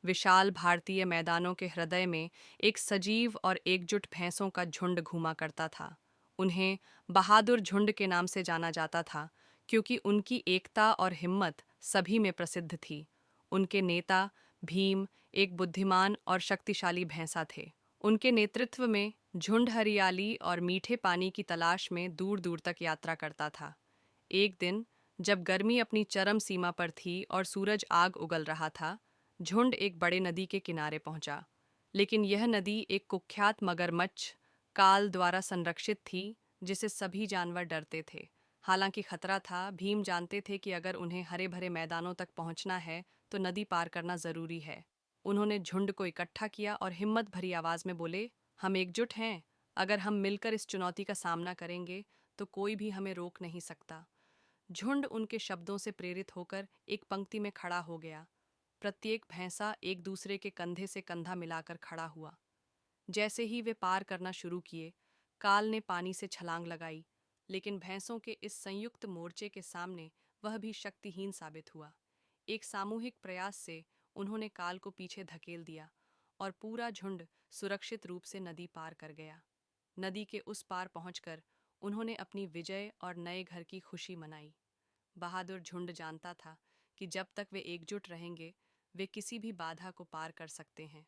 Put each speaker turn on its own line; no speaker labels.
विशाल भारतीय मैदानों के हृदय में एक सजीव और एकजुट भैंसों का झुंड घूमा करता था। उन्हें बहादुर झुंड के नाम से जाना जाता था, क्योंकि उनकी एकता और हिम्मत सभी में प्रसिद्ध थी। उनके नेता भीम एक बुद्धिमान और शक्तिशाली भैंसा थे। उनके नेतृत्व में झुंड हरियाली और मीठे पानी की तलाश में दूर दूर तक यात्रा करता था। एक दिन, जब गर्मी अपनी चरम सीमा पर थी और सूरज आग उगल रहा था, झुंड एक बड़े नदी के किनारे पहुंचा। लेकिन यह नदी एक कुख्यात मगरमच्छ काल द्वारा संरक्षित थी, जिसे सभी जानवर डरते थे। हालांकि खतरा था, भीम जानते थे कि अगर उन्हें हरे भरे मैदानों तक पहुंचना है तो नदी पार करना जरूरी है। उन्होंने झुंड को इकट्ठा किया और हिम्मत भरी आवाज में बोले, हम एकजुट हैं। अगर हम मिलकर इस चुनौती का सामना करेंगे तो कोई भी हमें रोक नहीं सकता। झुंड उनके शब्दों से प्रेरित होकर एक पंक्ति में खड़ा हो गया। प्रत्येक भैंसा एक दूसरे के कंधे से कंधा मिलाकर खड़ा हुआ। जैसे ही वे पार करना शुरू किए, काल ने पानी से छलांग लगाई, लेकिन भैंसों के इस संयुक्त मोर्चे के सामने वह भी शक्तिहीन साबित हुआ। एक सामूहिक प्रयास से उन्होंने काल को पीछे धकेल दिया और पूरा झुंड सुरक्षित रूप से नदी पार कर गया। नदी के उस पार पहुंचकर उन्होंने अपनी विजय और नए घर की खुशी मनाई। बहादुर झुंड जानता था कि जब तक वे एकजुट रहेंगे, वे किसी भी बाधा को पार कर सकते हैं।